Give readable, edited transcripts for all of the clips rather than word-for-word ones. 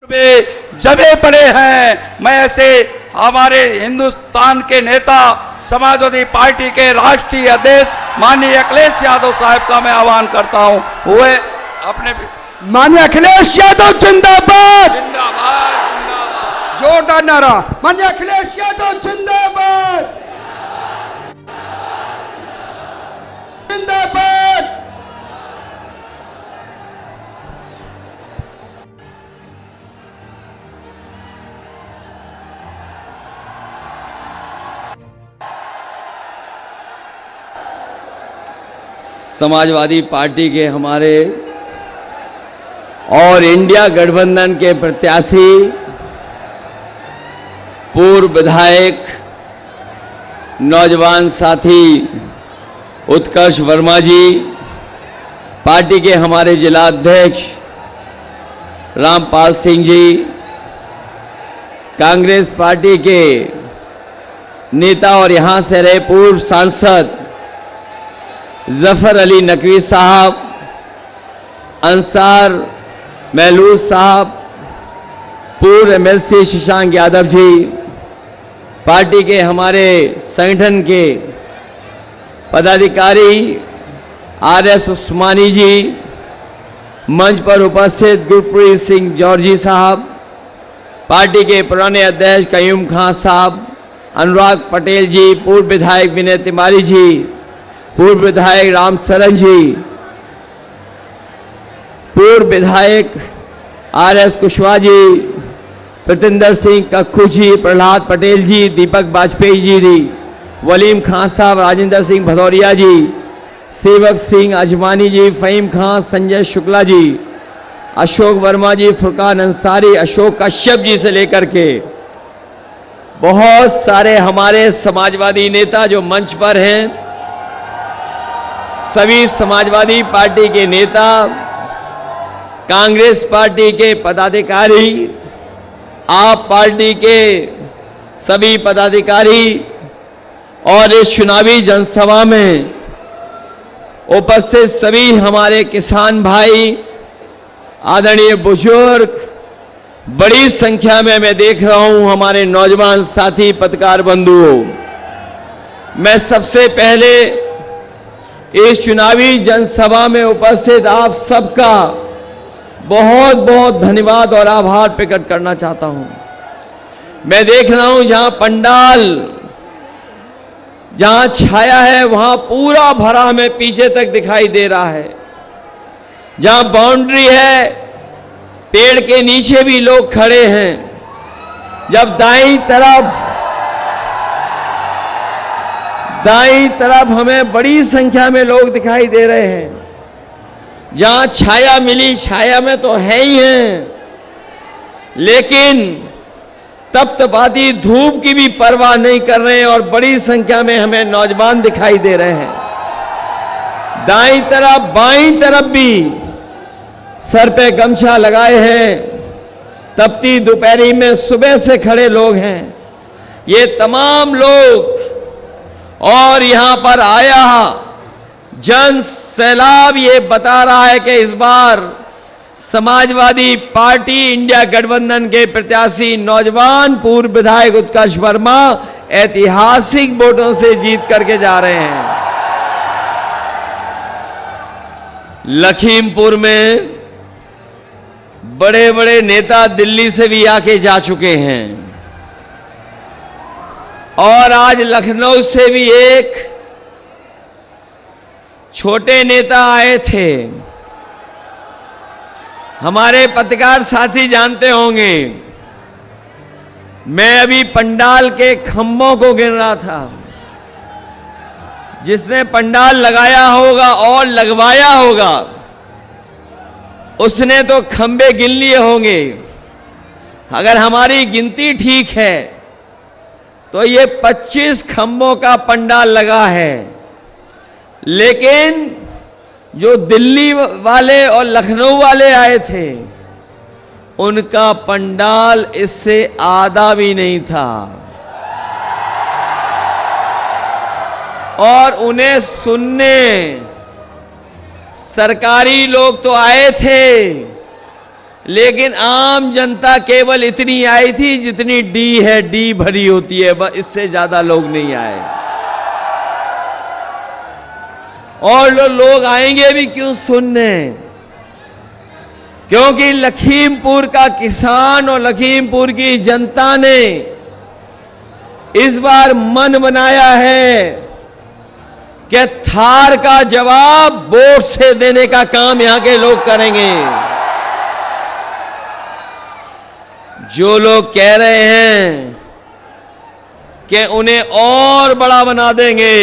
में जमे पड़े हैं। मैं ऐसे हमारे हिंदुस्तान के नेता समाजवादी पार्टी के राष्ट्रीय अध्यक्ष माननीय अखिलेश यादव साहब का मैं आह्वान करता हूं। वे अपने माननीय अखिलेश यादव जिंदाबाद, जिंदाबाद जिंदाबाद, जोरदार नारा। माननीय अखिलेश यादव जिंदाबाद, जिंदाबाद। समाजवादी पार्टी के हमारे और इंडिया गठबंधन के प्रत्याशी पूर्व विधायक नौजवान साथी उत्कर्ष वर्मा जी, पार्टी के हमारे जिला अध्यक्ष रामपाल सिंह जी, कांग्रेस पार्टी के नेता और यहां से रहे पूर्व सांसद जफर अली नकवी साहब, अंसार महलूस साहब, पूर्व एमएलसी शशांक यादव जी, पार्टी के हमारे संगठन के पदाधिकारी आरएस उस्मानी जी, मंच पर उपस्थित गुरप्रीत सिंह जौहरी साहब, पार्टी के पुराने अध्यक्ष कयूम खान साहब, अनुराग पटेल जी, पूर्व विधायक विनय तिवारी जी, पूर्व विधायक राम सरन जी, पूर्व विधायक आरएस कुशवाहा जी, प्रतिंदर सिंह कक्खू जी, प्रहलाद पटेल जी, दीपक वाजपेयी जी, वलीम खान साहब, राजेंद्र सिंह भदौरिया जी, सेवक सिंह अजमानी जी, फहीम खान, संजय शुक्ला जी, अशोक वर्मा जी, फुरकान अंसारी, अशोक कश्यप जी से लेकर के बहुत सारे हमारे समाजवादी नेता जो मंच पर हैं, सभी समाजवादी पार्टी के नेता, कांग्रेस पार्टी के पदाधिकारी, आप पार्टी के सभी पदाधिकारी और इस चुनावी जनसभा में उपस्थित सभी हमारे किसान भाई, आदरणीय बुजुर्ग, बड़ी संख्या में मैं देख रहा हूं हमारे नौजवान साथी पत्रकार बंधुओं, मैं सबसे पहले इस चुनावी जनसभा में उपस्थित आप सबका बहुत बहुत धन्यवाद और आभार प्रकट करना चाहता हूं। मैं देख रहा हूं जहां पंडाल, जहां छाया है वहां पूरा भरा हमें पीछे तक दिखाई दे रहा है। जहां बाउंड्री है, पेड़ के नीचे भी लोग खड़े हैं। जब दाईं तरफ हमें बड़ी संख्या में लोग दिखाई दे रहे हैं। जहां छाया मिली, छाया में तो है ही हैं, लेकिन तपतपाती धूप की भी परवाह नहीं कर रहे हैं और बड़ी संख्या में हमें नौजवान दिखाई दे रहे हैं। दाईं तरफ बाईं तरफ भी सर पे गमछा लगाए हैं, तपती दोपहरी में सुबह से खड़े लोग हैं। ये तमाम लोग और यहां पर आया जन सैलाब ये बता रहा है कि इस बार समाजवादी पार्टी इंडिया गठबंधन के प्रत्याशी नौजवान पूर्व विधायक उत्कर्ष वर्मा ऐतिहासिक वोटों से जीत करके जा रहे हैं। लखीमपुर में बड़े बड़े नेता दिल्ली से भी आके जा चुके हैं और आज लखनऊ से भी एक छोटे नेता आए थे। हमारे पत्रकार साथी जानते होंगे, मैं अभी पंडाल के खंभों को गिन रहा था। जिसने पंडाल लगाया होगा और लगवाया होगा उसने तो खंभे गिन लिए होंगे। अगर हमारी गिनती ठीक है तो ये 25 खंभों का पंडाल लगा है, लेकिन जो दिल्ली वाले और लखनऊ वाले आए थे उनका पंडाल इससे आधा भी नहीं था और उन्हें सुनने सरकारी लोग तो आए थे, लेकिन आम जनता केवल इतनी आई थी जितनी डी है, डी भरी होती है, बस इससे ज्यादा लोग नहीं आए। और लोग आएंगे भी क्यों सुनने? क्योंकि लखीमपुर का किसान और लखीमपुर की जनता ने इस बार मन बनाया है कि थार का जवाब वोट से देने का काम यहां के लोग करेंगे। जो लोग कह रहे हैं कि उन्हें और बड़ा बना देंगे,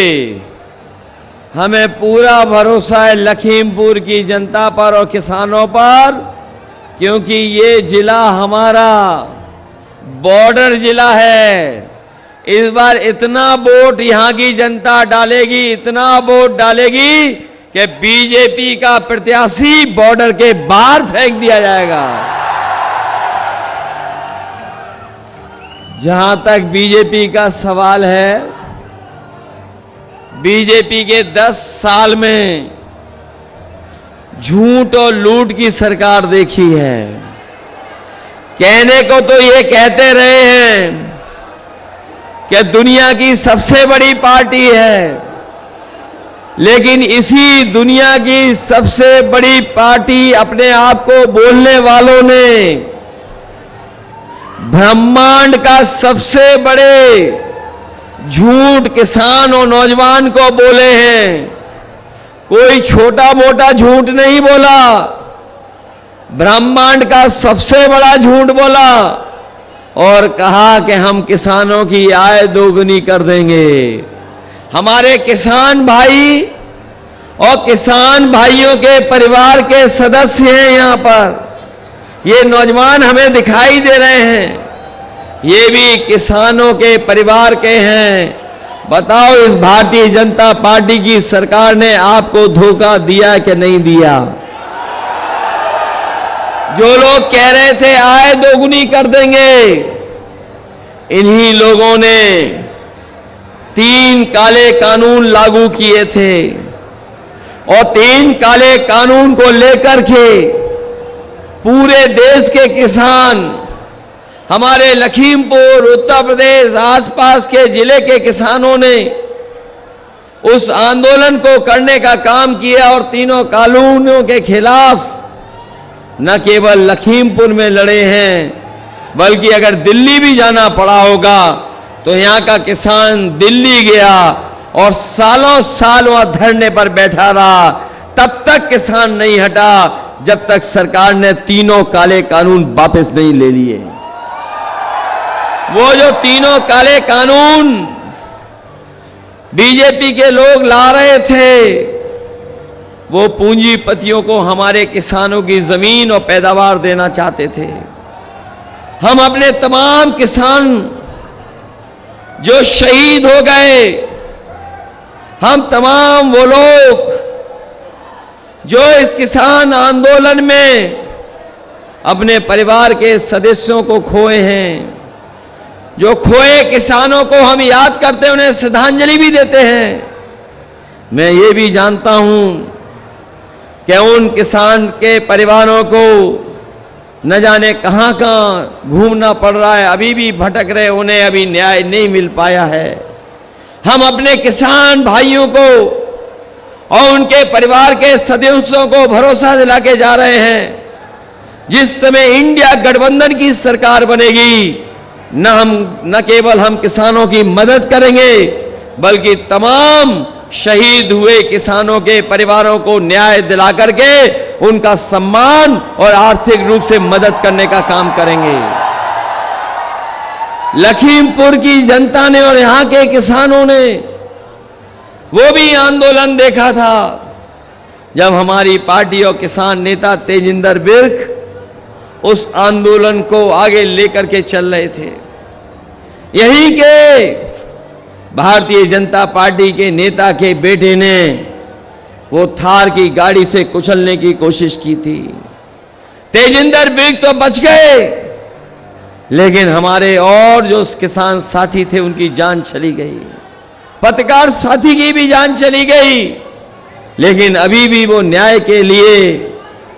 हमें पूरा भरोसा है लखीमपुर की जनता पर और किसानों पर, क्योंकि ये जिला हमारा बॉर्डर जिला है। इस बार इतना वोट यहां की जनता डालेगी, इतना वोट डालेगी कि बीजेपी का प्रत्याशी बॉर्डर के बाहर फेंक दिया जाएगा। जहां तक बीजेपी का सवाल है, बीजेपी के 10 साल में झूठ और लूट की सरकार देखी है। कहने को तो ये कहते रहे हैं कि दुनिया की सबसे बड़ी पार्टी है, लेकिन इसी दुनिया की सबसे बड़ी पार्टी अपने आप को बोलने वालों ने ब्रह्मांड का सबसे बड़े झूठ किसान और नौजवान को बोले हैं। कोई छोटा मोटा झूठ नहीं बोला, ब्रह्मांड का सबसे बड़ा झूठ बोला और कहा कि हम किसानों की आय दोगुनी कर देंगे। हमारे किसान भाई और किसान भाइयों के परिवार के सदस्य हैं यहां पर, ये नौजवान हमें दिखाई दे रहे हैं, ये भी किसानों के परिवार के हैं। बताओ, इस भारतीय जनता पार्टी की सरकार ने आपको धोखा दिया कि नहीं दिया? जो लोग कह रहे थे आय दोगुनी कर देंगे, इन्हीं लोगों ने 3 काले कानून लागू किए थे और 3 काले कानून को लेकर के पूरे देश के किसान, हमारे लखीमपुर, उत्तर प्रदेश, आसपास के जिले के किसानों ने उस आंदोलन को करने का काम किया और तीनों कानूनों के खिलाफ न केवल लखीमपुर में लड़े हैं, बल्कि अगर दिल्ली भी जाना पड़ा होगा तो यहां का किसान दिल्ली गया और सालों साल वहां धरने पर बैठा रहा। तब तक किसान नहीं हटा जब तक सरकार ने तीनों काले कानून वापस नहीं ले लिए। वो जो तीनों काले कानून बीजेपी के लोग ला रहे थे, वो पूंजीपतियों को हमारे किसानों की जमीन और पैदावार देना चाहते थे। हम अपने तमाम किसान जो शहीद हो गए, हम तमाम वो लोग जो इस किसान आंदोलन में अपने परिवार के सदस्यों को खोए हैं, जो खोए किसानों को हम याद करते हैं, उन्हें श्रद्धांजलि भी देते हैं। मैं ये भी जानता हूं कि उन किसान के परिवारों को न जाने कहां कहां घूमना पड़ रहा है, अभी भी भटक रहे, उन्हें अभी न्याय नहीं मिल पाया है। हम अपने किसान भाइयों को और उनके परिवार के सदस्यों को भरोसा दिला के जा रहे हैं, जिस समय इंडिया गठबंधन की सरकार बनेगी, न केवल हम किसानों की मदद करेंगे, बल्कि तमाम शहीद हुए किसानों के परिवारों को न्याय दिला करके उनका सम्मान और आर्थिक रूप से मदद करने का काम करेंगे। लखीमपुर की जनता ने और यहां के किसानों ने वो भी आंदोलन देखा था जब हमारी पार्टी और किसान नेता तेजिंदर बिर्क उस आंदोलन को आगे लेकर के चल रहे थे। यही के भारतीय जनता पार्टी के नेता के बेटे ने वो थार की गाड़ी से कुचलने की कोशिश की थी। तेजिंदर बिर्क तो बच गए, लेकिन हमारे और जो किसान साथी थे उनकी जान चली गई, पत्रकार साथी की भी जान चली गई, लेकिन अभी भी वो न्याय के लिए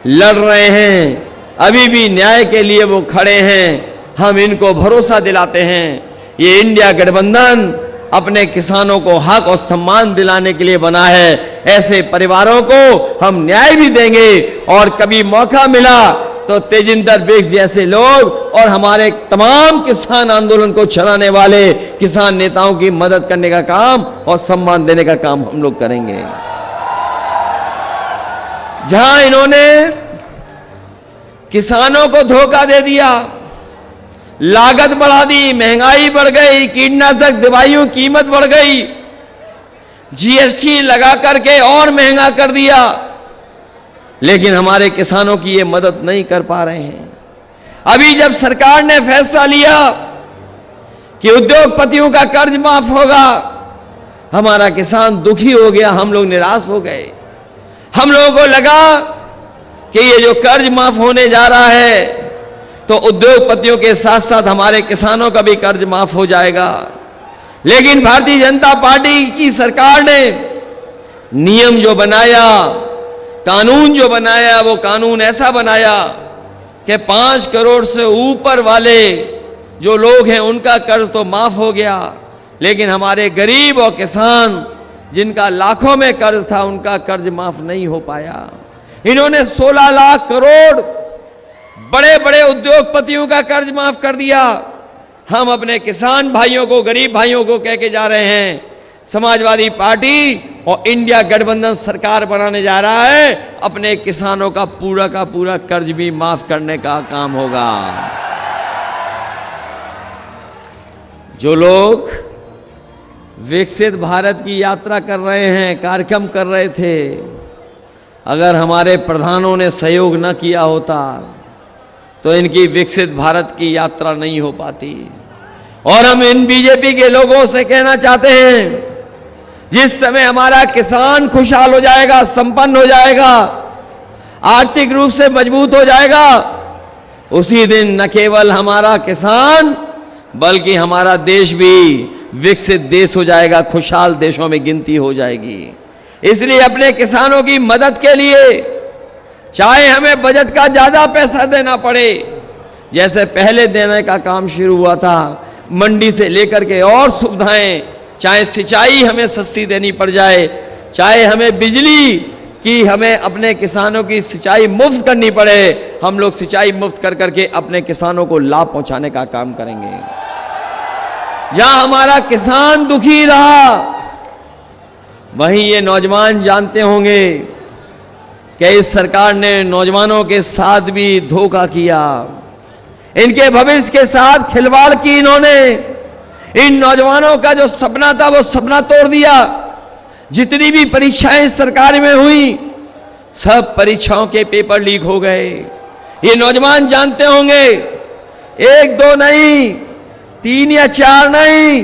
लड़ रहे हैं। अभी भी न्याय के लिए वो खड़े हैं। हम इनको भरोसा दिलाते हैं, ये इंडिया गठबंधन अपने किसानों को हक और सम्मान दिलाने के लिए बना है। ऐसे परिवारों को हम न्याय भी देंगे और कभी मौका मिला तो तेजिंदर बेग जैसे लोग और हमारे तमाम किसान आंदोलन को चलाने वाले किसान नेताओं की मदद करने का काम और सम्मान देने का काम हम लोग करेंगे। जहां इन्होंने किसानों को धोखा दे दिया, लागत बढ़ा दी, महंगाई बढ़ गई, कीटनाशक दवाइयों की कीमत बढ़ गई, जीएसटी लगा करके और महंगा कर दिया, लेकिन हमारे किसानों की ये मदद नहीं कर पा रहे हैं। अभी जब सरकार ने फैसला लिया कि उद्योगपतियों का कर्ज माफ होगा, हमारा किसान दुखी हो गया, हम लोग निराश हो गए। हम लोगों को लगा कि ये जो कर्ज माफ होने जा रहा है तो उद्योगपतियों के साथ साथ हमारे किसानों का भी कर्ज माफ हो जाएगा। लेकिन भारतीय जनता पार्टी की सरकार ने नियम जो बनाया, कानून जो बनाया, वो कानून ऐसा बनाया कि 5 करोड़ से ऊपर वाले जो लोग हैं उनका कर्ज तो माफ हो गया, लेकिन हमारे गरीब और किसान जिनका लाखों में कर्ज था उनका कर्ज माफ नहीं हो पाया। इन्होंने 16 लाख करोड़ बड़े बड़े उद्योगपतियों का कर्ज माफ कर दिया। हम अपने किसान भाइयों को, गरीब भाइयों को कह के जा रहे हैं, समाजवादी पार्टी और इंडिया गठबंधन सरकार बनाने जा रहा है, अपने किसानों का पूरा कर्ज भी माफ करने का काम होगा। जो लोग विकसित भारत की यात्रा कर रहे हैं, कार्यक्रम कर रहे थे, अगर हमारे प्रधानों ने सहयोग न किया होता तो इनकी विकसित भारत की यात्रा नहीं हो पाती। और हम इन बीजेपी के लोगों से कहना चाहते हैं, जिस समय हमारा किसान खुशहाल हो जाएगा, संपन्न हो जाएगा, आर्थिक रूप से मजबूत हो जाएगा, उसी दिन न केवल हमारा किसान बल्कि हमारा देश भी विकसित देश हो जाएगा, खुशहाल देशों में गिनती हो जाएगी। इसलिए अपने किसानों की मदद के लिए चाहे हमें बजट का ज्यादा पैसा देना पड़े, जैसे पहले देने का काम शुरू हुआ था, मंडी से लेकर के और सुविधाएं, चाहे सिंचाई हमें सस्ती देनी पड़ जाए, चाहे हमें बिजली की, हमें अपने किसानों की सिंचाई मुफ्त करनी पड़े, हम लोग सिंचाई मुफ्त कर करके अपने किसानों को लाभ पहुंचाने का काम करेंगे। जहां हमारा किसान दुखी रहा, वहीं ये नौजवान जानते होंगे कि इस सरकार ने नौजवानों के साथ भी धोखा किया, इनके भविष्य के साथ खिलवाड़ की इन्होंने। इन नौजवानों का जो सपना था वो सपना तोड़ दिया। जितनी भी परीक्षाएं सरकार में हुई, सब परीक्षाओं के पेपर लीक हो गए। ये नौजवान जानते होंगे, 1-2 नहीं, 3 या 4 नहीं,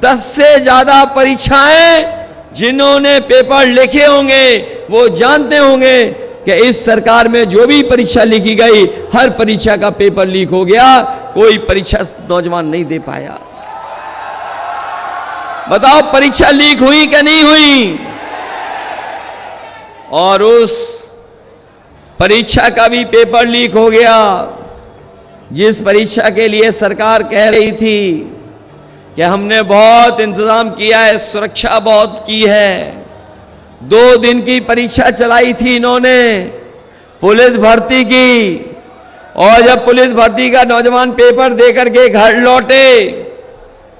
10 से ज्यादा परीक्षाएं जिन्होंने पेपर लिखे होंगे वो जानते होंगे कि इस सरकार में जो भी परीक्षा लिखी गई, हर परीक्षा का पेपर लीक हो गया, कोई परीक्षा नौजवान नहीं दे पाया। बताओ परीक्षा लीक हुई कि नहीं हुई? और उस परीक्षा का भी पेपर लीक हो गया, जिस परीक्षा के लिए सरकार कह रही थी कि हमने बहुत इंतजाम किया है, सुरक्षा बहुत की है। 2 दिन की परीक्षा चलाई थी इन्होंने, पुलिस भर्ती की, और जब पुलिस भर्ती का नौजवान पेपर देकर के घर लौटे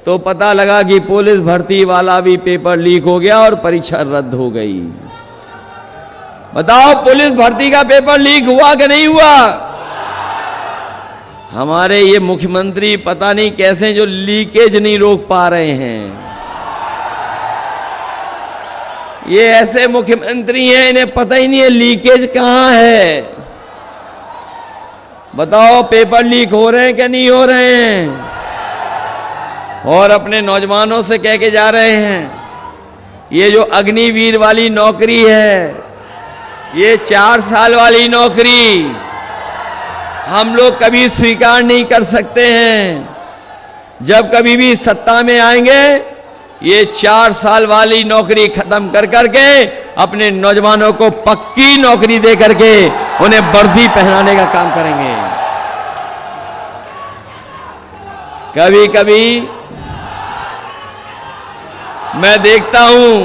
तो पता लगा कि पुलिस भर्ती वाला भी पेपर लीक हो गया और परीक्षा रद्द हो गई। बताओ पुलिस भर्ती का पेपर लीक हुआ कि नहीं हुआ? हमारे ये मुख्यमंत्री पता नहीं कैसे जो लीकेज नहीं रोक पा रहे हैं। ये ऐसे मुख्यमंत्री हैं, इन्हें पता ही नहीं है लीकेज कहां है। बताओ पेपर लीक हो रहे हैं कि नहीं हो रहे हैं? और अपने नौजवानों से कह के जा रहे हैं, ये जो अग्निवीर वाली नौकरी है, ये 4 साल वाली नौकरी हम लोग कभी स्वीकार नहीं कर सकते हैं। जब कभी भी सत्ता में आएंगे, ये 4 साल वाली नौकरी खत्म कर करके अपने नौजवानों को पक्की नौकरी दे करके उन्हें वर्दी पहनाने का काम करेंगे। कभी कभी मैं देखता हूं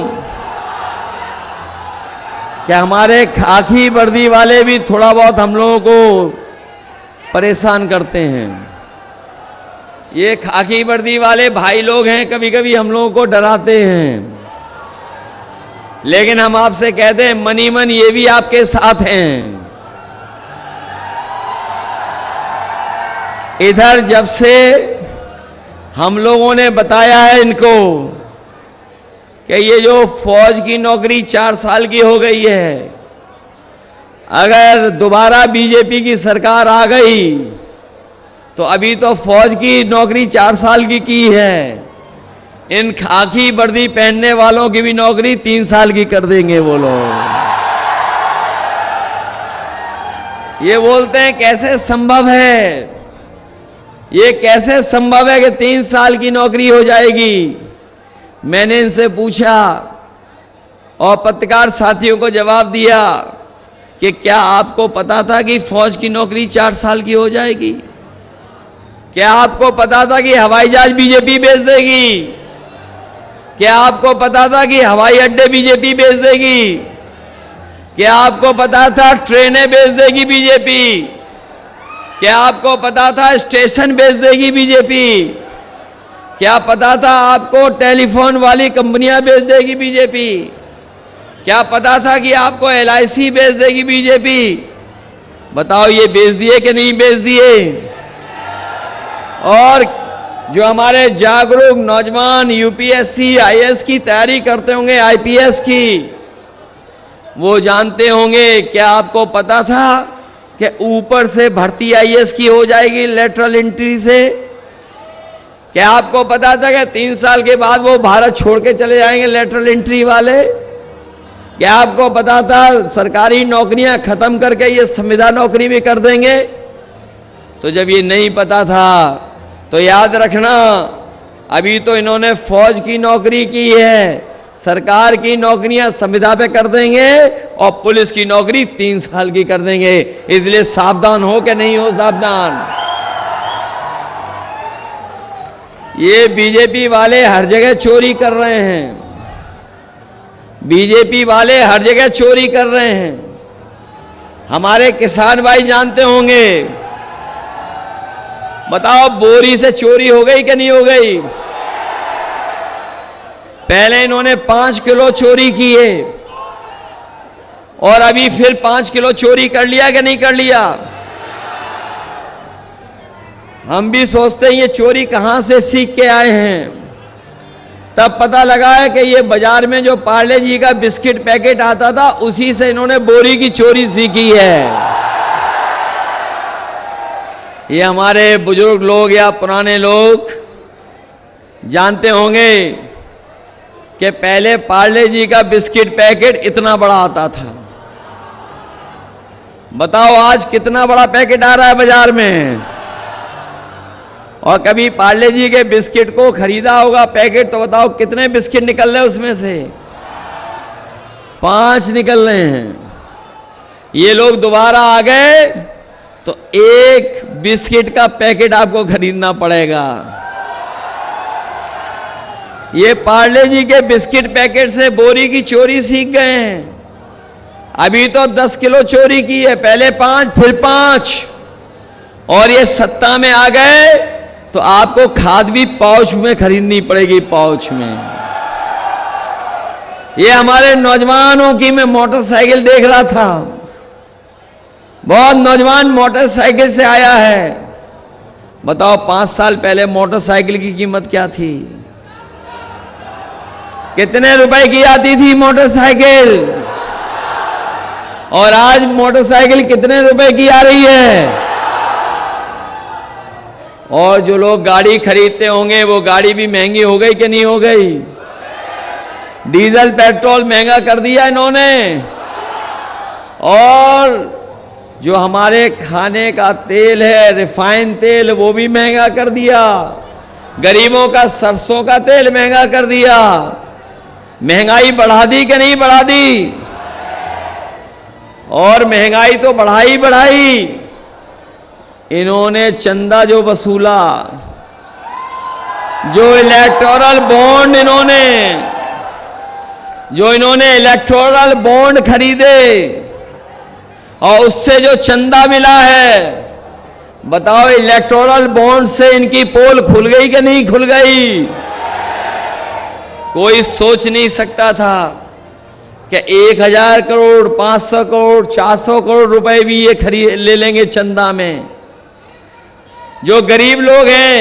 कि हमारे खाकी वर्दी वाले भी थोड़ा बहुत हम लोगों को परेशान करते हैं। ये खाकी वर्दी वाले भाई लोग हैं, कभी कभी हम लोगों को डराते हैं, लेकिन हम आपसे कहते हैं मनी मन ये भी आपके साथ हैं। इधर जब से हम लोगों ने बताया है इनको कि ये जो फौज की नौकरी 4 साल की हो गई है, अगर दोबारा बीजेपी की सरकार आ गई तो अभी तो फौज की नौकरी 4 साल की है, इन खाकी वर्दी पहनने वालों की भी नौकरी 3 साल की कर देंगे वो लोग। ये बोलते हैं कैसे संभव है, ये कैसे संभव है कि 3 साल की नौकरी हो जाएगी। मैंने इनसे पूछा और पत्रकार साथियों को जवाब दिया कि क्या आपको पता था कि फौज की नौकरी 4 साल की हो जाएगी? क्या आपको पता था कि हवाई जहाज बीजेपी बेच देगी? क्या आपको पता था कि हवाई अड्डे बीजेपी बेच देगी? क्या आपको पता था ट्रेनें बेच देगी बीजेपी? क्या आपको पता था स्टेशन बेच देगी बीजेपी? क्या पता था आपको टेलीफोन वाली कंपनियां बेच देगी बीजेपी? क्या पता था कि आपको LIC बेच देगी बीजेपी? बताओ ये बेच दिए कि नहीं बेच दिए? और जो हमारे जागरूक नौजवान UPSC IAS की तैयारी करते होंगे, IPS की, वो जानते होंगे, क्या आपको पता था कि ऊपर से भर्ती IAS की हो जाएगी लेटरल एंट्री से? क्या आपको पता था कि 3 साल के बाद वो भारत छोड़ के चले जाएंगे लेटरल एंट्री वाले? क्या आपको पता था सरकारी नौकरियां खत्म करके ये संविदा नौकरी भी कर देंगे? तो जब ये नहीं पता था तो याद रखना, अभी तो इन्होंने फौज की नौकरी की है, सरकार की नौकरियां संविदा पे कर देंगे और पुलिस की नौकरी 3 साल की कर देंगे। इसलिए सावधान हो कि नहीं हो सावधान? ये बीजेपी वाले हर जगह चोरी कर रहे हैं, बीजेपी वाले हर जगह चोरी कर रहे हैं। हमारे किसान भाई जानते होंगे, बताओ बोरी से चोरी हो गई कि नहीं हो गई? पहले इन्होंने 5 किलो चोरी किए और अभी फिर 5 किलो चोरी कर लिया कि नहीं कर लिया? हम भी सोचते हैं ये चोरी कहां से सीख के आए हैं। तब पता लगा है कि ये बाजार में जो पार्ले जी का बिस्किट पैकेट आता था उसी से इन्होंने बोरी की चोरी सीखी है। ये हमारे बुजुर्ग लोग या पुराने लोग जानते होंगे कि पहले पार्ले जी का बिस्किट पैकेट इतना बड़ा आता था। बताओ आज कितना बड़ा पैकेट आ रहा है बाजार में? और कभी पार्ले जी के बिस्किट को खरीदा होगा पैकेट, तो बताओ कितने बिस्किट निकल रहे उसमें से? 5 निकल रहे हैं। ये लोग दोबारा आ गए तो 1 बिस्किट का पैकेट आपको खरीदना पड़ेगा। ये पार्ले जी के बिस्किट पैकेट से बोरी की चोरी सीख गए हैं। अभी तो 10 किलो चोरी की है, पहले 5 फिर 5, और ये सत्ता में आ गए तो आपको खाद भी पाउच में खरीदनी पड़ेगी, पाउच में। ये हमारे नौजवानों की मैं मोटरसाइकिल देख रहा था, बहुत नौजवान मोटरसाइकिल से आया है। बताओ 5 साल पहले मोटरसाइकिल की कीमत क्या थी? कितने रुपए की आती थी मोटरसाइकिल? और आज मोटरसाइकिल कितने रुपए की आ रही है? और जो लोग गाड़ी खरीदते होंगे वो गाड़ी भी महंगी हो गई कि नहीं हो गई? डीजल पेट्रोल महंगा कर दिया इन्होंने, और जो हमारे खाने का तेल है, रिफाइन तेल, वो भी महंगा कर दिया। गरीबों का सरसों का तेल महंगा कर दिया। महंगाई बढ़ा दी कि नहीं बढ़ा दी? और महंगाई तो बढ़ाई बढ़ाई, इन्होंने चंदा जो वसूला, जो इलेक्टोरल बॉन्ड इन्होंने इलेक्टोरल बॉन्ड खरीदे और उससे जो चंदा मिला है, बताओ इलेक्टोरल बॉन्ड से इनकी पोल खुल गई कि नहीं खुल गई? कोई सोच नहीं सकता था कि 1000 करोड़, 500 करोड़, 400 करोड़ रुपए भी ये खरीद ले लेंगे चंदा में। जो गरीब लोग हैं,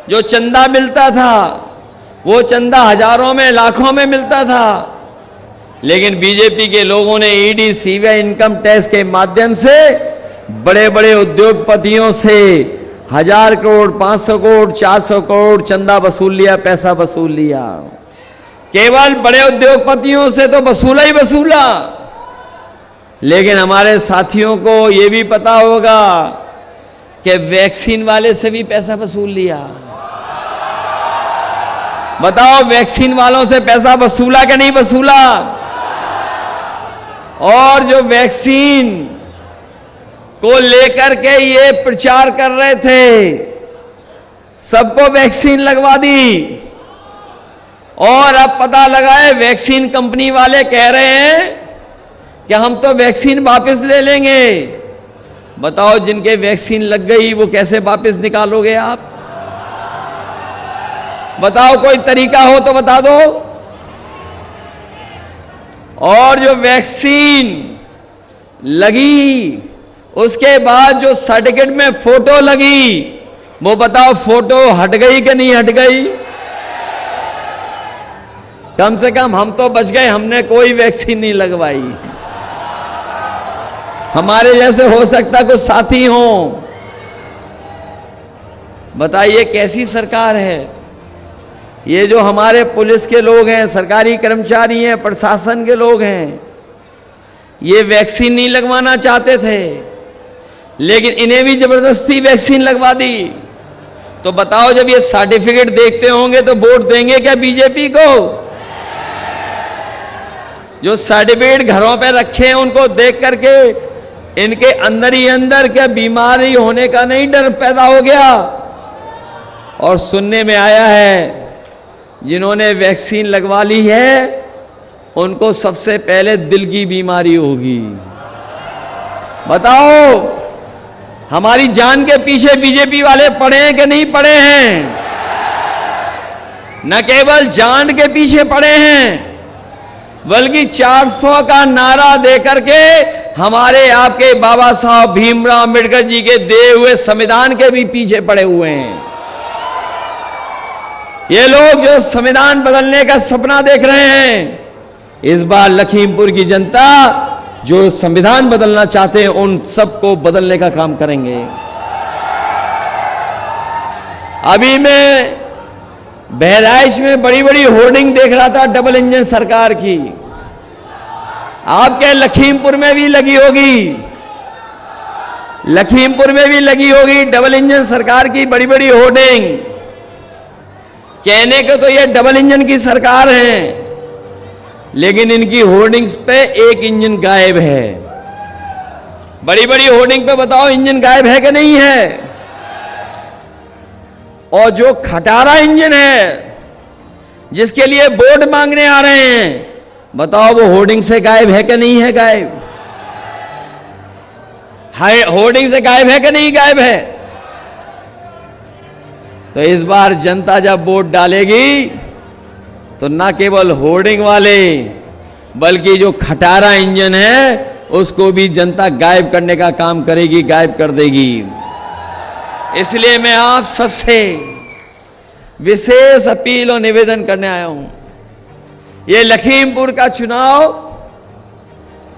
जो चंदा मिलता था, वो चंदा हजारों में, लाखों में मिलता था, लेकिन बीजेपी के लोगों ने ईडी, सीबीआई, इनकम टैक्स के माध्यम से बड़े बड़े उद्योगपतियों से 1000 करोड़, 500 करोड़, 400 करोड़ चंदा वसूल लिया, पैसा वसूल लिया। केवल बड़े उद्योगपतियों से तो वसूला ही वसूला, लेकिन हमारे साथियों को यह भी पता होगा कि वैक्सीन वाले से भी पैसा वसूल लिया। बताओ वैक्सीन वालों से पैसा वसूला कि नहीं वसूला? और जो वैक्सीन को लेकर के ये प्रचार कर रहे थे, सबको वैक्सीन लगवा दी, और अब पता लगा है वैक्सीन कंपनी वाले कह रहे हैं कि हम तो वैक्सीन वापस ले लेंगे। बताओ जिनके वैक्सीन लग गई वो कैसे वापस निकालोगे आप? बताओ कोई तरीका हो तो बता दो। और जो वैक्सीन लगी उसके बाद जो सर्टिफिकेट में फोटो लगी, वो बताओ फोटो हट गई कि नहीं हट गई? कम से कम हम तो बच गए, हमने कोई वैक्सीन नहीं लगवाई। हमारे जैसे हो सकता कुछ साथी हों। बताइए कैसी सरकार है ये? जो हमारे पुलिस के लोग हैं, सरकारी कर्मचारी हैं, प्रशासन के लोग हैं, ये वैक्सीन नहीं लगवाना चाहते थे, लेकिन इन्हें भी जबरदस्ती वैक्सीन लगवा दी। तो बताओ जब ये सर्टिफिकेट देखते होंगे तो वोट देंगे क्या बीजेपी को? जो सर्टिफिकेट घरों पे रखे हैं उनको देख करके इनके अंदर ही अंदर क्या बीमारी होने का नहीं डर पैदा हो गया? और सुनने में आया है जिन्होंने वैक्सीन लगवा ली है उनको सबसे पहले दिल की बीमारी होगी। बताओ हमारी जान के पीछे बीजेपी वाले पड़े हैं कि नहीं पड़े हैं? न केवल जान के पीछे पड़े हैं, बल्कि 400 का नारा देकर के हमारे आपके बाबा साहब भीमराव अम्बेडकर जी के दिए हुए संविधान के भी पीछे पड़े हुए हैं। ये लोग जो संविधान बदलने का सपना देख रहे हैं, इस बार लखीमपुर की जनता जो संविधान बदलना चाहते हैं उन सबको बदलने का काम करेंगे। अभी मैं बहराइच में बड़ी बड़ी होर्डिंग देख रहा था डबल इंजन सरकार की। आपके लखीमपुर में भी लगी होगी, लखीमपुर में भी लगी होगी डबल इंजन सरकार की बड़ी बड़ी होर्डिंग। कहने को तो ये डबल इंजन की सरकार है, लेकिन इनकी होर्डिंग्स पे एक इंजन गायब है। बड़ी बड़ी होर्डिंग पे बताओ इंजन गायब है कि नहीं है? और जो खटारा इंजन है जिसके लिए वोट मांगने आ रहे हैं, बताओ वो होर्डिंग से गायब है कि नहीं है? गायब है। होर्डिंग से गायब है कि नहीं गायब है? तो इस बार जनता जब वोट डालेगी तो न केवल होर्डिंग वाले बल्कि जो खटारा इंजन है उसको भी जनता गायब करने का काम करेगी, गायब कर देगी। इसलिए मैं आप सबसे विशेष अपील और निवेदन करने आया हूं। ये लखीमपुर का चुनाव,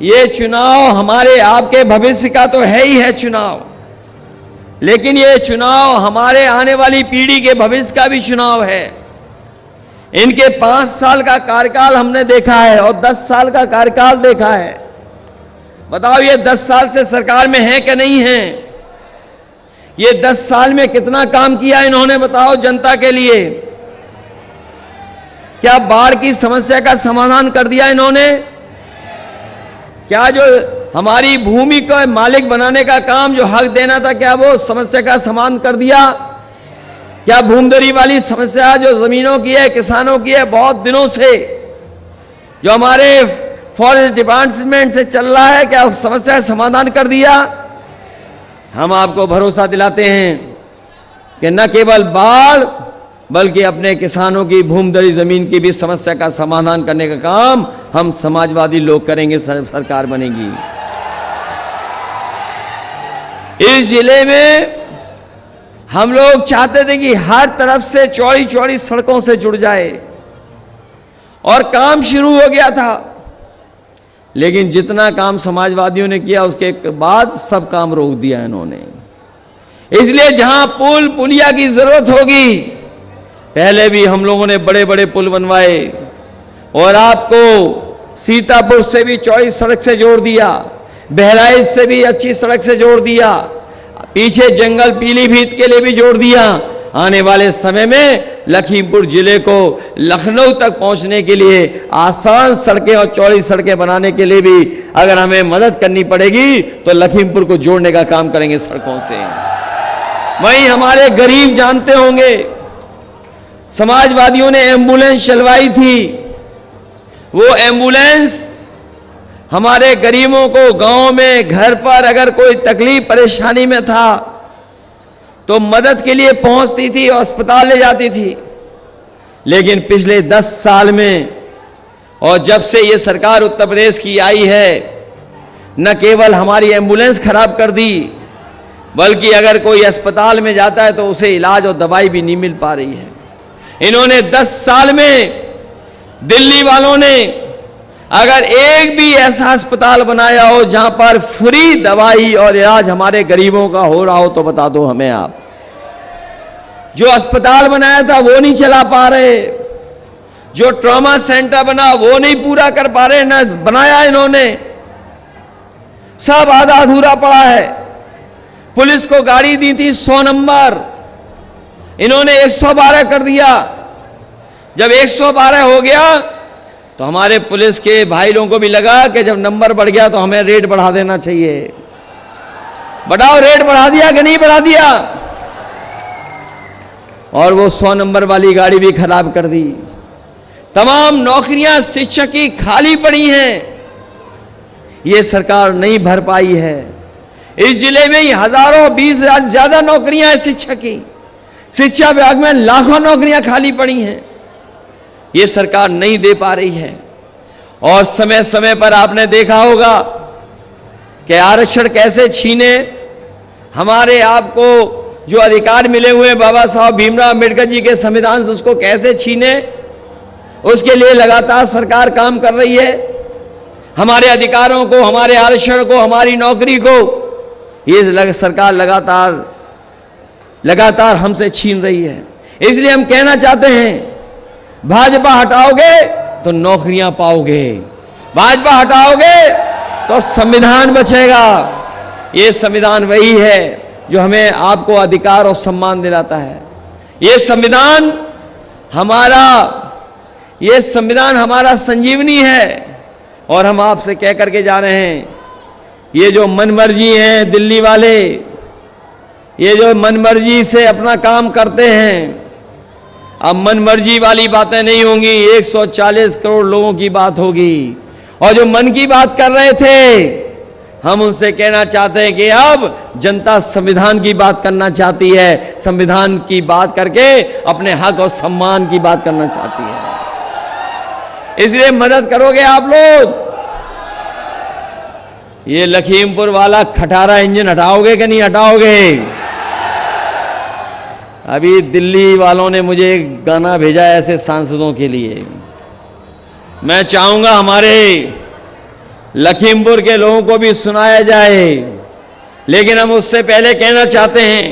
ये चुनाव हमारे आपके भविष्य का तो है ही है चुनाव, लेकिन ये चुनाव हमारे आने वाली पीढ़ी के भविष्य का भी चुनाव है। इनके 5 साल का कार्यकाल हमने देखा है और 10 साल का कार्यकाल देखा है। बताओ ये 10 साल से सरकार में है कि नहीं है? ये 10 साल में कितना काम किया इन्होंने, बताओ जनता के लिए। क्या बाढ़ की समस्या का समाधान कर दिया इन्होंने? क्या जो हमारी भूमि को मालिक बनाने का काम, जो हक देना था, क्या वो समस्या का समाधान कर दिया? क्या भूमदरी वाली समस्या जो जमीनों की है, किसानों की है, बहुत दिनों से जो हमारे फॉरेस्ट डिपार्टमेंट से चल रहा है, क्या समस्या का समाधान कर दिया? हम आपको भरोसा दिलाते हैं कि न केवल बाढ़ बल्कि अपने किसानों की भूमदरी जमीन की भी समस्या का समाधान करने का काम हम समाजवादी लोग करेंगे, सरकार बनेगी। इस जिले में हम लोग चाहते थे कि हर तरफ से चौड़ी चौड़ी सड़कों से जुड़ जाए और काम शुरू हो गया था, लेकिन जितना काम समाजवादियों ने किया उसके बाद सब काम रोक दिया इन्होंने। इसलिए जहां पुल पुलिया की जरूरत होगी, पहले भी हम लोगों ने बड़े बड़े पुल बनवाए और आपको सीतापुर से भी चौड़ी सड़क से जोड़ दिया, बहराइच से भी अच्छी सड़क से जोड़ दिया, पीछे जंगल पीलीभीत के लिए भी जोड़ दिया। आने वाले समय में लखीमपुर जिले को लखनऊ तक पहुंचने के लिए आसान सड़कें और चौड़ी सड़कें बनाने के लिए भी अगर हमें मदद करनी पड़ेगी तो लखीमपुर को जोड़ने का काम करेंगे सड़कों से। वहीं हमारे गरीब जानते होंगे, समाजवादियों ने एम्बुलेंस चलवाई थी। वो एम्बुलेंस हमारे गरीबों को गांव में घर पर अगर कोई तकलीफ परेशानी में था तो मदद के लिए पहुंचती थी और अस्पताल ले जाती थी। लेकिन पिछले 10 साल में और जब से ये सरकार उत्तर प्रदेश की आई है, न केवल हमारी एम्बुलेंस खराब कर दी, बल्कि अगर कोई अस्पताल में जाता है तो उसे इलाज और दवाई भी नहीं मिल पा रही है। इन्होंने 10 साल में दिल्ली वालों ने अगर एक भी ऐसा अस्पताल बनाया हो जहां पर फ्री दवाई और इलाज हमारे गरीबों का हो रहा हो तो बता दो हमें आप। जो अस्पताल बनाया था वो नहीं चला पा रहे, जो ट्रॉमा सेंटर बना वो नहीं पूरा कर पा रहे, ना बनाया इन्होंने, सब आधा अधूरा पड़ा है। पुलिस को गाड़ी दी थी 100 नंबर, इन्होंने 112 कर दिया। जब 112 हो गया तो हमारे पुलिस के भाई लोगों को भी लगा कि जब नंबर बढ़ गया तो हमें रेट बढ़ा देना चाहिए। बढ़ाओ, रेट बढ़ा दिया कि नहीं बढ़ा दिया? और वो 100 नंबर वाली गाड़ी भी खराब कर दी। तमाम नौकरियां शिक्षक की खाली पड़ी हैं, ये सरकार नहीं भर पाई है। इस जिले में ही हजारों 20,000 ज्यादा नौकरियां हैं शिक्षक की, शिक्षा विभाग में लाखों नौकरियां खाली पड़ी हैं, ये सरकार नहीं दे पा रही है। और समय समय पर आपने देखा होगा कि आरक्षण कैसे छीने, हमारे आपको जो अधिकार मिले हुए बाबा साहब भीमराव अंबेडकर जी के संविधान से उसको कैसे छीने, उसके लिए लगातार सरकार काम कर रही है। हमारे अधिकारों को, हमारे आरक्षण को, हमारी नौकरी को ये सरकार लगातार हमसे छीन रही है। इसलिए हम कहना चाहते हैं, भाजपा हटाओगे तो नौकरियां पाओगे, भाजपा हटाओगे तो संविधान बचेगा। ये संविधान वही है जो हमें आपको अधिकार और सम्मान दिलाता है। ये संविधान हमारा संजीवनी है। और हम आपसे कह करके जा रहे हैं, ये जो मनमर्जी हैं दिल्ली वाले, ये जो मनमर्जी से अपना काम करते हैं, अब मनमर्जी वाली बातें नहीं होंगी, 140 करोड़ लोगों की बात होगी। और जो मन की बात कर रहे थे, हम उनसे कहना चाहते हैं कि अब जनता संविधान की बात करना चाहती है, संविधान की बात करके अपने हक और सम्मान की बात करना चाहती है। इसलिए मदद करोगे आप लोग? ये लखीमपुर वाला खटारा इंजन हटाओगे कि नहीं हटाओगे? अभी दिल्ली वालों ने मुझे एक गाना भेजा है ऐसे सांसदों के लिए। मैं चाहूंगा हमारे लखीमपुर के लोगों को भी सुनाया जाए, लेकिन हम उससे पहले कहना चाहते हैं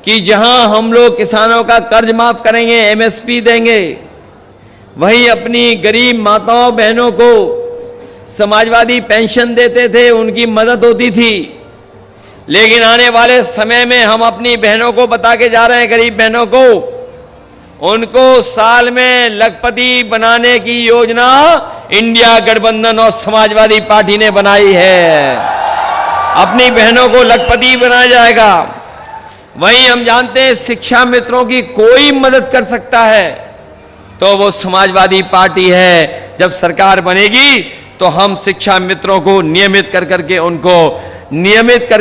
कि जहां हम लोग किसानों का कर्ज माफ करेंगे, एमएसपी देंगे, वहीं अपनी गरीब माताओं बहनों को समाजवादी पेंशन देते थे, उनकी मदद होती थी। लेकिन आने वाले समय में हम अपनी बहनों को बता के जा रहे हैं, गरीब बहनों को, उनको साल में लखपति बनाने की योजना इंडिया गठबंधन और समाजवादी पार्टी ने बनाई है। अपनी बहनों को लखपति बनाया जाएगा। वहीं हम जानते हैं शिक्षा मित्रों की कोई मदद कर सकता है तो वो समाजवादी पार्टी है। जब सरकार बनेगी तो हम शिक्षा मित्रों को नियमित कर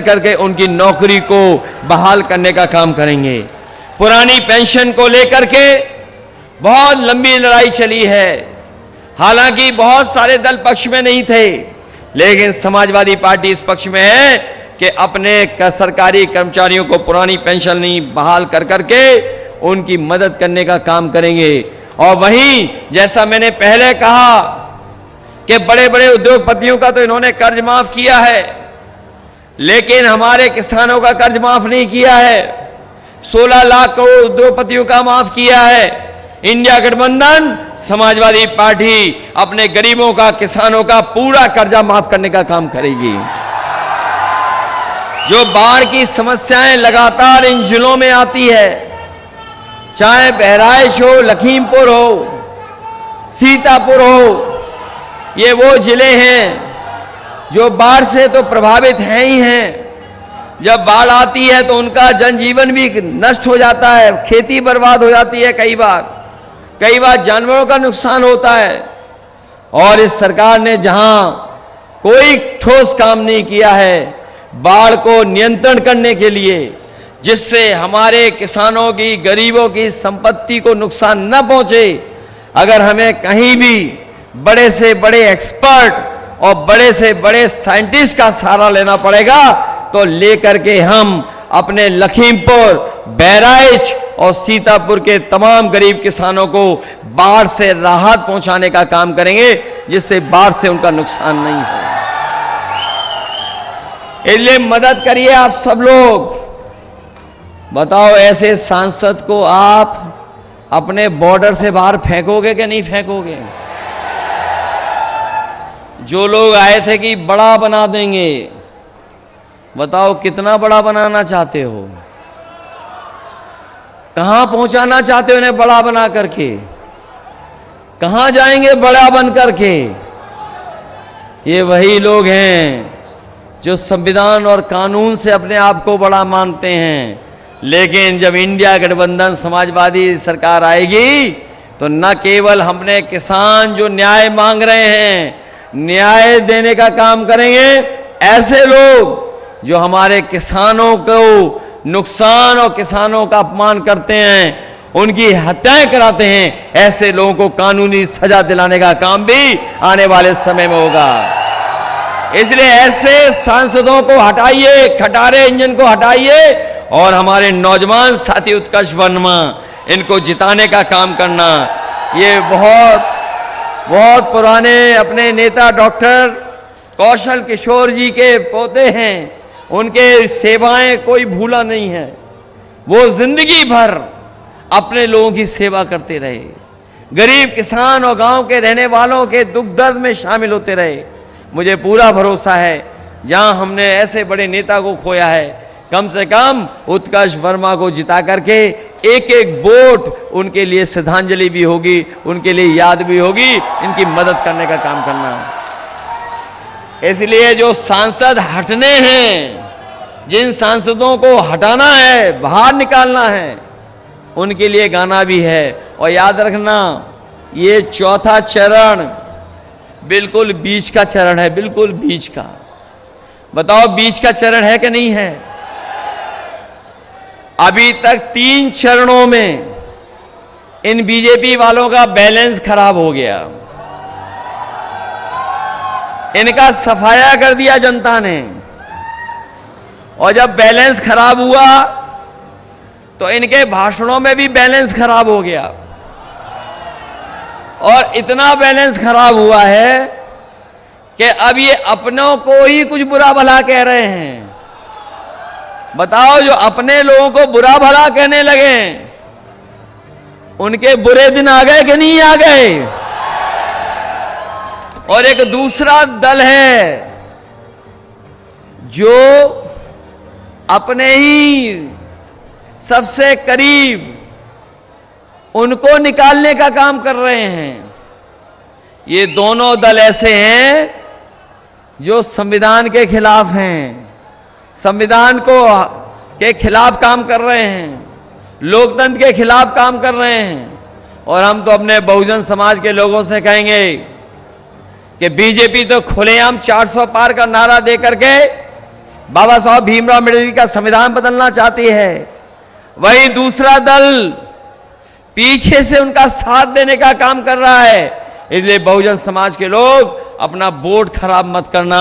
करके उनकी नौकरी को बहाल करने का काम करेंगे। पुरानी पेंशन को लेकर के बहुत लंबी लड़ाई चली है। हालांकि बहुत सारे दल पक्ष में नहीं थे, लेकिन समाजवादी पार्टी इस पक्ष में है कि अपने सरकारी कर्मचारियों को पुरानी पेंशन नहीं बहाल कर करके उनकी मदद करने का काम करेंगे। और वहीं जैसा मैंने पहले कहा कि बड़े बड़े उद्योगपतियों का तो इन्होंने कर्ज माफ किया है, लेकिन हमारे किसानों का कर्ज माफ नहीं किया है। 16 लाख करोड़ उद्योगपतियों का माफ किया है। इंडिया गठबंधन समाजवादी पार्टी अपने गरीबों का, किसानों का पूरा कर्जा माफ करने का काम करेगी। जो बाढ़ की समस्याएं लगातार इन जिलों में आती है, चाहे बहराइच हो, लखीमपुर हो, सीतापुर हो, ये वो जिले हैं जो बाढ़ से तो प्रभावित हैं ही हैं। जब बाढ़ आती है तो उनका जनजीवन भी नष्ट हो जाता है, खेती बर्बाद हो जाती है, कई बार जानवरों का नुकसान होता है। और इस सरकार ने जहां कोई ठोस काम नहीं किया है बाढ़ को नियंत्रण करने के लिए, जिससे हमारे किसानों की, गरीबों की संपत्ति को नुकसान न पहुंचे, अगर हमें कहीं भी बड़े से बड़े एक्सपर्ट और बड़े से बड़े साइंटिस्ट का सहारा लेना पड़ेगा तो लेकर के हम अपने लखीमपुर, बहराइच और सीतापुर के तमाम गरीब किसानों को बाढ़ से राहत पहुंचाने का काम करेंगे, जिससे बाढ़ से उनका नुकसान नहीं हो। इसलिए मदद करिए आप सब लोग। बताओ, ऐसे सांसद को आप अपने बॉर्डर से बाहर फेंकोगे कि नहीं फेंकोगे? जो लोग आए थे कि बड़ा बना देंगे, बताओ कितना बड़ा बनाना चाहते हो? कहां पहुंचाना चाहते हो इन्हें बड़ा बना करके? कहां जाएंगे बड़ा बन करके? ये वही लोग हैं जो संविधान और कानून से अपने आप को बड़ा मानते हैं, लेकिन जब इंडिया गठबंधन समाजवादी सरकार आएगी तो न केवल हमने किसान जो न्याय मांग रहे हैं, न्याय देने का काम करेंगे। ऐसे लोग जो हमारे किसानों को नुकसान और किसानों का अपमान करते हैं, उनकी हत्याएं कराते हैं, ऐसे लोगों को कानूनी सजा दिलाने का काम भी आने वाले समय में होगा। इसलिए ऐसे सांसदों को हटाइए, खटारे इंजन को हटाइए और हमारे नौजवान साथी उत्कर्ष वर्मा, इनको जिताने का काम करना। ये बहुत पुराने अपने नेता डॉक्टर कौशल किशोर जी के पोते हैं, उनके सेवाएं कोई भूला नहीं है। वो जिंदगी भर अपने लोगों की सेवा करते रहे, गरीब किसान और गांव के रहने वालों के दुख दर्द में शामिल होते रहे। मुझे पूरा भरोसा है जहां हमने ऐसे बड़े नेता को खोया है, कम से कम उत्कर्ष वर्मा को जिता करके एक एक वोट उनके लिए श्रद्धांजलि भी होगी, उनके लिए याद भी होगी, इनकी मदद करने का काम करना। इसलिए जो सांसद हटने हैं, जिन सांसदों को हटाना है, बाहर निकालना है, उनके लिए गाना भी है। और याद रखना, ये चौथा चरण बिल्कुल बीच का चरण है, बिल्कुल बीच का। बताओ बीच का चरण है कि नहीं है? अभी तक 3 चरणों में इन बीजेपी वालों का बैलेंस खराब हो गया, इनका सफाया कर दिया जनता ने। और जब बैलेंस खराब हुआ तो इनके भाषणों में भी बैलेंस खराब हो गया। और इतना बैलेंस खराब हुआ है कि अब ये अपनों को ही कुछ बुरा भला कह रहे हैं। बताओ, जो अपने लोगों को बुरा भला कहने लगे, उनके बुरे दिन आ गए कि नहीं आ गए? और एक दूसरा दल है जो अपने ही सबसे करीब उनको निकालने का काम कर रहे हैं। ये दोनों दल ऐसे हैं जो संविधान के खिलाफ हैं, संविधान के खिलाफ काम कर रहे हैं, लोकतंत्र के खिलाफ काम कर रहे हैं। और हम तो अपने बहुजन समाज के लोगों से कहेंगे कि बीजेपी तो खुलेआम 400 पार का नारा देकर के बाबा साहब भीमराव अम्बेडकर का संविधान बदलना चाहती है, वहीं दूसरा दल पीछे से उनका साथ देने का काम कर रहा है। इसलिए बहुजन समाज के लोग अपना वोट खराब मत करना,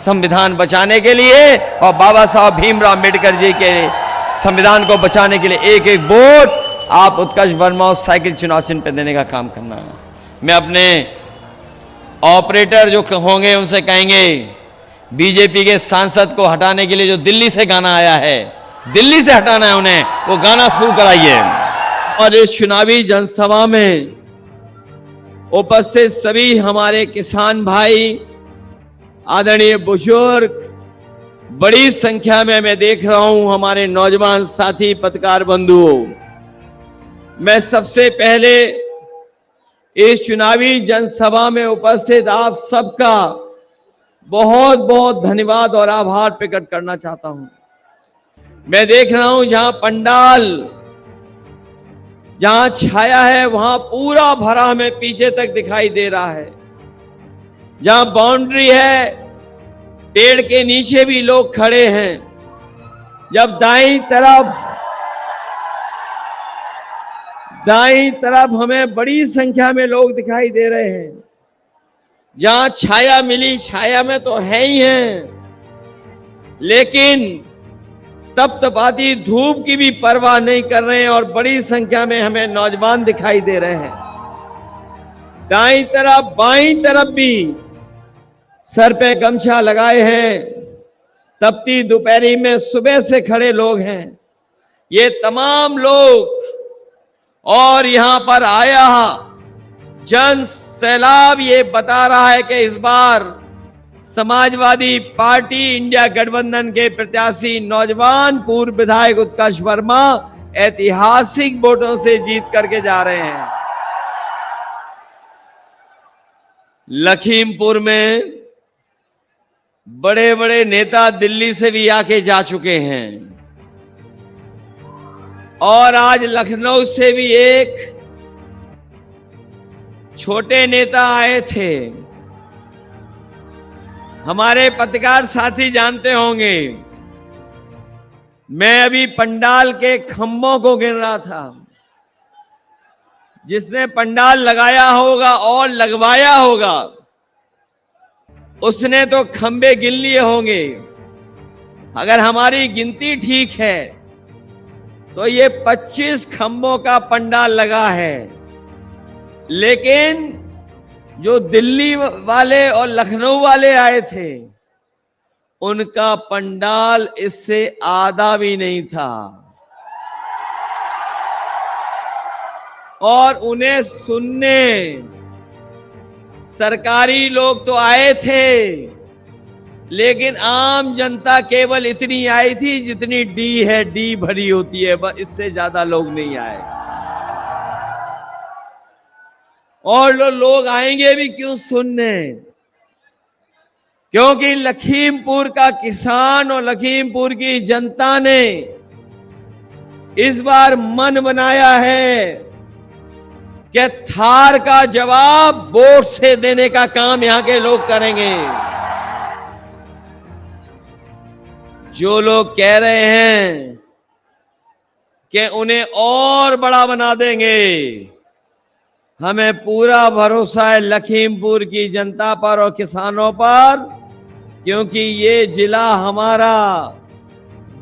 संविधान बचाने के लिए और बाबा साहब भीमराव अम्बेडकर जी के संविधान को बचाने के लिए एक एक वोट आप उत्कर्ष वर्मा और साइकिल चुनाव चिन्ह पर देने का काम करना। मैं अपने ऑपरेटर जो होंगे उनसे कहेंगे बीजेपी के सांसद को हटाने के लिए जो दिल्ली से गाना आया है, दिल्ली से हटाना है उन्हें, वो गाना शुरू कराइए। और इस चुनावी जनसभा में उपस्थित सभी हमारे किसान भाई, आदरणीय बुजुर्ग, बड़ी संख्या में मैं देख रहा हूं हमारे नौजवान साथी पत्रकार बंधुओं, मैं सबसे पहले इस चुनावी जनसभा में उपस्थित आप सबका बहुत बहुत धन्यवाद और आभार प्रकट करना चाहता हूं। मैं देख रहा हूं जहां पंडाल, जहां छाया है वहां पूरा भरा हमें पीछे तक दिखाई दे रहा है। जहां बाउंड्री है, पेड़ के नीचे भी लोग खड़े हैं। जब दाईं तरफ हमें बड़ी संख्या में लोग दिखाई दे रहे हैं। जहां छाया मिली, छाया में तो है ही हैं, लेकिन तपतपाती धूप की भी परवाह नहीं कर रहे हैं और बड़ी संख्या में हमें नौजवान दिखाई दे रहे हैं। दाईं तरफ बाईं तरफ भी सर पे गमछा लगाए हैं, तपती दोपहरी में सुबह से खड़े लोग हैं। ये तमाम लोग और यहां पर आया जन सैलाब ये बता रहा है कि इस बार समाजवादी पार्टी इंडिया गठबंधन के प्रत्याशी नौजवान पूर्व विधायक उत्कर्ष वर्मा ऐतिहासिक वोटों से जीत करके जा रहे हैं। लखीमपुर में बड़े बड़े नेता दिल्ली से भी आके जा चुके हैं और आज लखनऊ से भी एक छोटे नेता आए थे। हमारे पत्रकार साथी जानते होंगे, मैं अभी पंडाल के खंभों को गिन रहा था। जिसने पंडाल लगाया होगा और लगवाया होगा उसने तो खंभे गिन लिए होंगे। अगर हमारी गिनती ठीक है तो ये 25 खंभों का पंडाल लगा है, लेकिन जो दिल्ली वाले और लखनऊ वाले आए थे उनका पंडाल इससे आधा भी नहीं था। और उन्हें सुनने सरकारी लोग तो आए थे, लेकिन आम जनता केवल इतनी आई थी जितनी डी है, डी भरी होती है, बस इससे ज्यादा लोग नहीं आए। और लोग आएंगे भी क्यों सुनने, क्योंकि लखीमपुर का किसान और लखीमपुर की जनता ने इस बार मन बनाया है कि थार का जवाब वोट से देने का काम यहां के लोग करेंगे। जो लोग कह रहे हैं कि उन्हें और बड़ा बना देंगे, हमें पूरा भरोसा है लखीमपुर की जनता पर और किसानों पर, क्योंकि ये जिला हमारा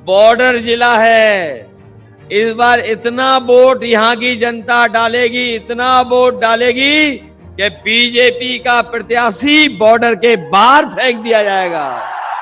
बॉर्डर जिला है। इस बार इतना वोट यहां की जनता डालेगी, इतना वोट डालेगी कि बीजेपी का प्रत्याशी बॉर्डर के बाहर फेंक दिया जाएगा।